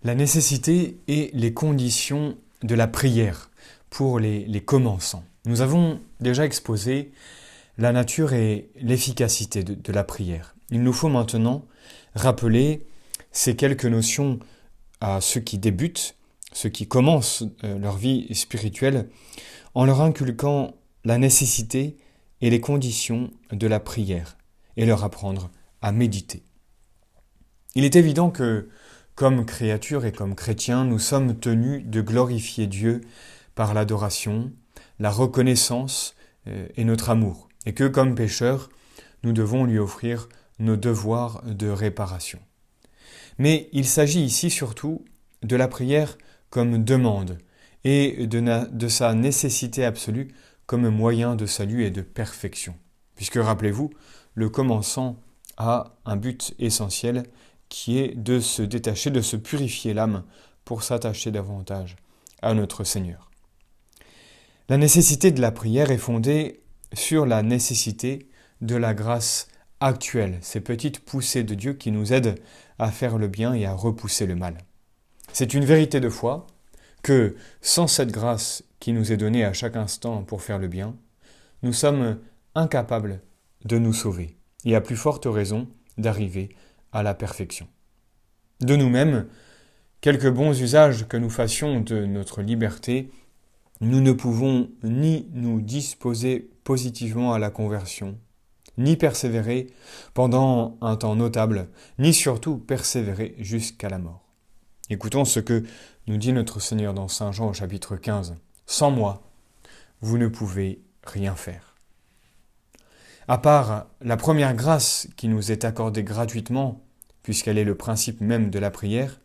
La nécessité et les conditions de la prière pour les commençants. Nous avons déjà exposé la nature et l'efficacité de la prière. Il nous faut maintenant rappeler ces quelques notions à ceux qui débutent, ceux qui commencent leur vie spirituelle, en leur inculquant la nécessité et les conditions de la prière, et leur apprendre à méditer. Il est évident que, comme créatures et comme chrétiens, nous sommes tenus de glorifier Dieu par l'adoration, la reconnaissance et notre amour, et que, comme pécheurs, nous devons lui offrir nos devoirs de réparation. Mais il s'agit ici surtout de la prière comme demande et de sa nécessité absolue comme moyen de salut et de perfection. Puisque, rappelez-vous, le commençant a un but essentiel qui est de se détacher, de se purifier l'âme pour s'attacher davantage à notre Seigneur. La nécessité de la prière est fondée sur la nécessité de la grâce actuelle, ces petites poussées de Dieu qui nous aident à faire le bien et à repousser le mal. C'est une vérité de foi que sans cette grâce qui nous est donnée à chaque instant pour faire le bien, nous sommes incapables de nous sauver et à plus forte raison d'arriver à la perfection. De nous-mêmes, quelques bons usages que nous fassions de notre liberté, nous ne pouvons ni nous disposer positivement à la conversion, ni persévérer pendant un temps notable, ni surtout persévérer jusqu'à la mort. Écoutons ce que nous dit notre Seigneur dans Saint Jean au chapitre 15. « Sans moi, vous ne pouvez rien faire. » À part la première grâce qui nous est accordée gratuitement, puisqu'elle est le principe même de la prière,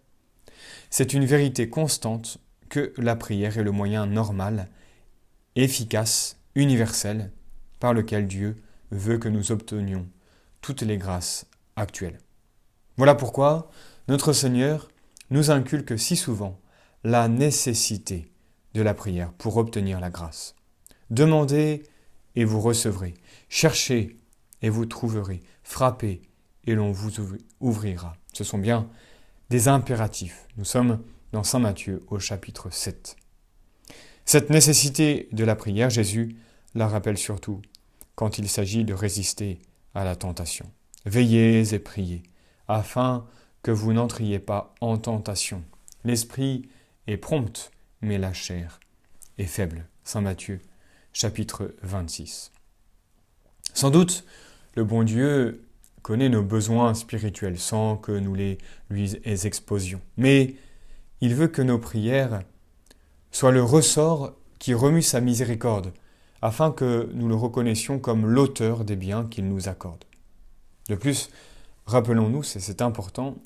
c'est une vérité constante que la prière est le moyen normal, efficace, universel, par lequel Dieu veut que nous obtenions toutes les grâces actuelles. Voilà pourquoi notre Seigneur nous inculque si souvent la nécessité de la prière pour obtenir la grâce. Demandez et vous recevrez. Cherchez et vous trouverez. Frappez et l'on vous ouvrira. Ce sont bien des impératifs. Nous sommes dans Saint Matthieu au chapitre 7. Cette nécessité de la prière, Jésus la rappelle surtout quand il s'agit de résister à la tentation. Veillez et priez, afin que vous n'entriez pas en tentation. L'esprit est prompt, mais la chair est faible. Saint Matthieu, chapitre 26. Sans doute, le bon Dieu connaît nos besoins spirituels sans que nous lui exposions. Mais il veut que nos prières soient le ressort qui remue sa miséricorde, afin que nous le reconnaissions comme l'auteur des biens qu'il nous accorde. De plus, rappelons-nous, c'est important,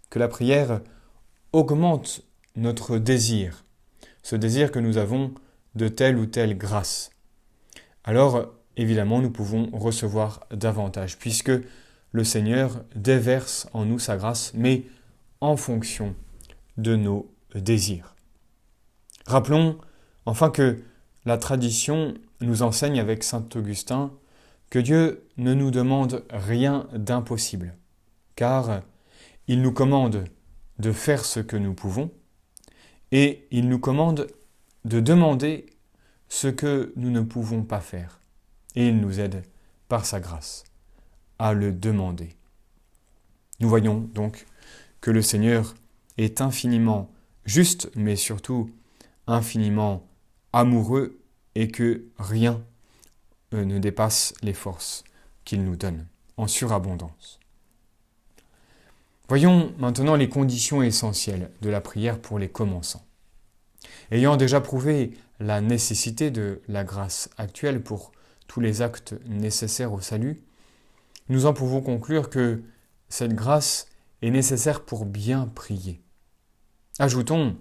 que la prière augmente notre désir, ce désir que nous avons de telle ou telle grâce. Alors, évidemment, nous pouvons recevoir davantage, puisque le Seigneur déverse en nous sa grâce, mais en fonction de nos désirs. Rappelons enfin que la tradition nous enseigne avec saint Augustin que Dieu ne nous demande rien d'impossible, car il nous commande de faire ce que nous pouvons et il nous commande de demander ce que nous ne pouvons pas faire. Et il nous aide par sa grâce à le demander. Nous voyons donc que le Seigneur est infiniment juste, mais surtout infiniment amoureux et que rien ne dépasse les forces qu'il nous donne en surabondance. Voyons maintenant les conditions essentielles de la prière pour les commençants. Ayant déjà prouvé la nécessité de la grâce actuelle pour tous les actes nécessaires au salut, nous en pouvons conclure que cette grâce est nécessaire pour bien prier. Ajoutons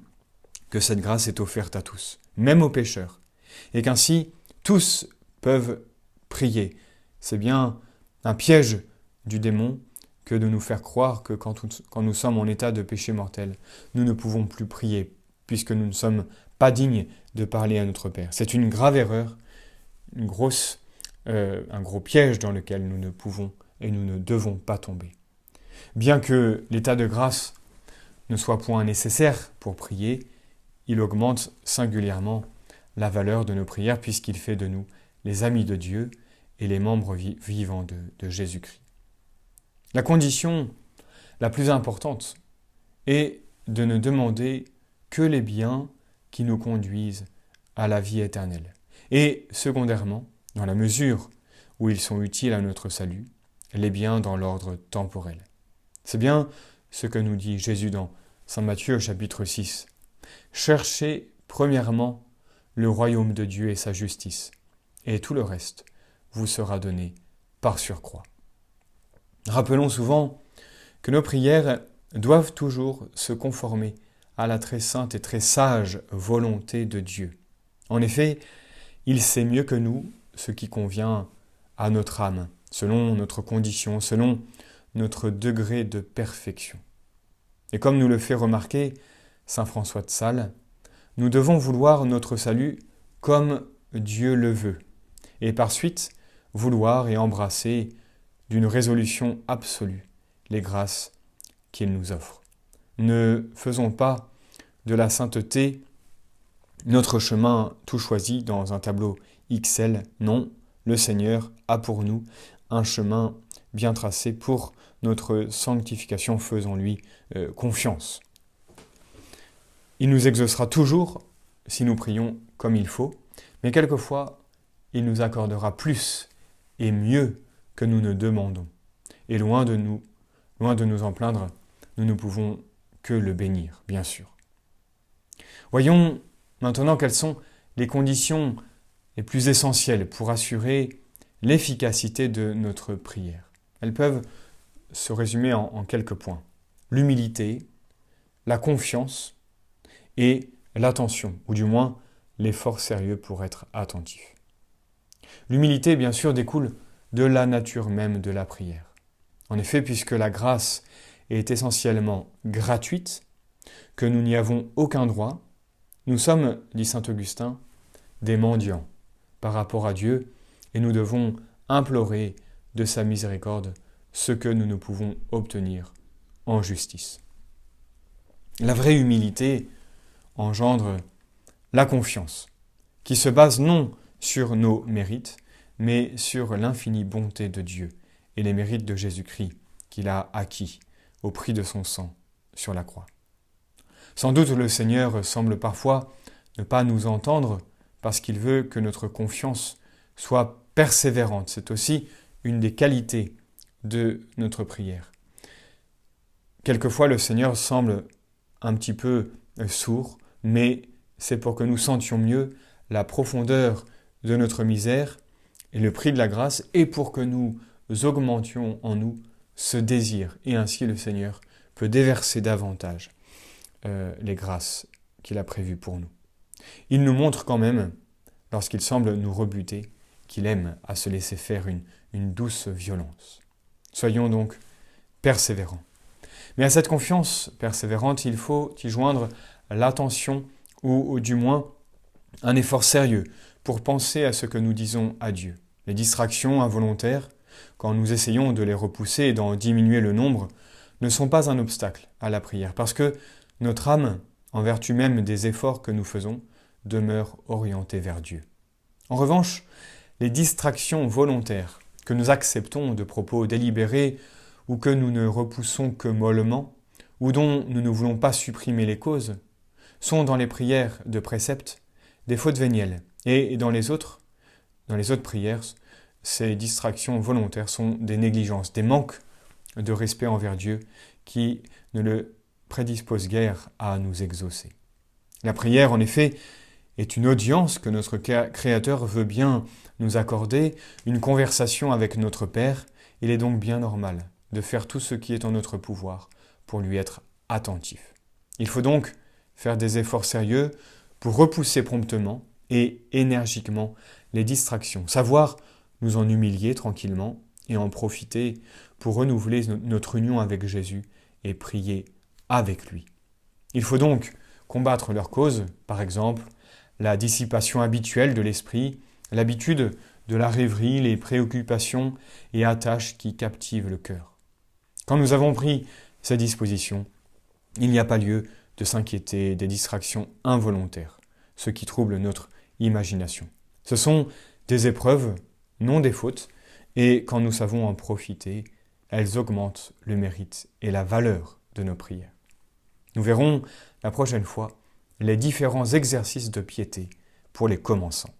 que cette grâce est offerte à tous, même aux pécheurs, et qu'ainsi tous peuvent prier. C'est bien un piège du démon que de nous faire croire que quand nous sommes en état de péché mortel, nous ne pouvons plus prier, puisque nous ne sommes pas dignes de parler à notre Père. C'est une grave erreur, un gros piège dans lequel nous ne pouvons et nous ne devons pas tomber. Bien que l'état de grâce ne soit point nécessaire pour prier, il augmente singulièrement la valeur de nos prières puisqu'il fait de nous les amis de Dieu et les membres vivants de Jésus-Christ. La condition la plus importante est de ne demander que les biens qui nous conduisent à la vie éternelle. Et secondairement, dans la mesure où ils sont utiles à notre salut, les biens dans l'ordre temporel. C'est bien ce que nous dit Jésus dans Saint Matthieu chapitre 6. Cherchez premièrement le royaume de Dieu et sa justice, et tout le reste vous sera donné par surcroît. Rappelons souvent que nos prières doivent toujours se conformer à la très sainte et très sage volonté de Dieu. En effet, il sait mieux que nous ce qui convient à notre âme, selon notre condition, selon notre degré de perfection. Et comme nous le fait remarquer saint François de Sales, nous devons vouloir notre salut comme Dieu le veut, et par suite vouloir et embrasser d'une résolution absolue les grâces qu'il nous offre. Ne faisons pas de la sainteté notre chemin tout choisi dans un tableau XL. Non, le Seigneur a pour nous un chemin bien tracé pour notre sanctification. Faisons-lui confiance. Il nous exaucera toujours si nous prions comme il faut, mais quelquefois, il nous accordera plus et mieux que nous ne demandons. Et loin de nous en plaindre, nous ne pouvons que le bénir, bien sûr. Voyons maintenant quelles sont les conditions les plus essentielles pour assurer l'efficacité de notre prière. Elles peuvent se résumer en quelques points. L'humilité, la confiance et l'attention, ou du moins l'effort sérieux pour être attentif. L'humilité, bien sûr, découle de la nature même de la prière. En effet, puisque la grâce est essentiellement gratuite, que nous n'y avons aucun droit, nous sommes, dit saint Augustin, des mendiants par rapport à Dieu, et nous devons implorer de sa miséricorde ce que nous ne pouvons obtenir en justice. La vraie humilité engendre la confiance, qui se base non sur nos mérites, mais sur l'infinie bonté de Dieu et les mérites de Jésus-Christ qu'il a acquis au prix de son sang sur la croix. Sans doute le Seigneur semble parfois ne pas nous entendre parce qu'il veut que notre confiance soit persévérante. C'est aussi une des qualités de notre prière. Quelquefois le Seigneur semble un petit peu sourd, mais c'est pour que nous sentions mieux la profondeur de notre misère et le prix de la grâce, et pour que nous augmentions en nous ce désir. Et ainsi le Seigneur peut déverser davantage les grâces qu'il a prévues pour nous. Il nous montre quand même, lorsqu'il semble nous rebuter, qu'il aime à se laisser faire une douce violence. Soyons donc persévérants. Mais à cette confiance persévérante, il faut y joindre l'attention ou du moins un effort sérieux pour penser à ce que nous disons à Dieu. Les distractions involontaires, quand nous essayons de les repousser et d'en diminuer le nombre, ne sont pas un obstacle à la prière, parce que notre âme, en vertu même des efforts que nous faisons, demeure orientée vers Dieu. En revanche, les distractions volontaires que nous acceptons de propos délibérés ou que nous ne repoussons que mollement, ou dont nous ne voulons pas supprimer les causes, sont dans les prières de précepte des fautes vénielles. Et dans les autres prières, ces distractions volontaires sont des négligences, des manques de respect envers Dieu qui ne le prédisposent guère à nous exaucer. La prière, en effet, est une audience que notre Créateur veut bien nous accorder, une conversation avec notre Père. Il est donc bien normal de faire tout ce qui est en notre pouvoir pour lui être attentif. Il faut donc faire des efforts sérieux pour repousser promptement et énergiquement les distractions, savoir nous en humilier tranquillement et en profiter pour renouveler notre union avec Jésus et prier avec lui. Il faut donc combattre leurs causes, par exemple la dissipation habituelle de l'esprit, l'habitude de la rêverie, les préoccupations et attaches qui captivent le cœur. Quand nous avons pris ces dispositions, Il n'y a pas lieu de s'inquiéter des distractions involontaires, ce qui trouble notre imagination. Ce sont des épreuves, non des fautes, et quand nous savons en profiter, elles augmentent le mérite et la valeur de nos prières. Nous verrons la prochaine fois les différents exercices de piété pour les commençants.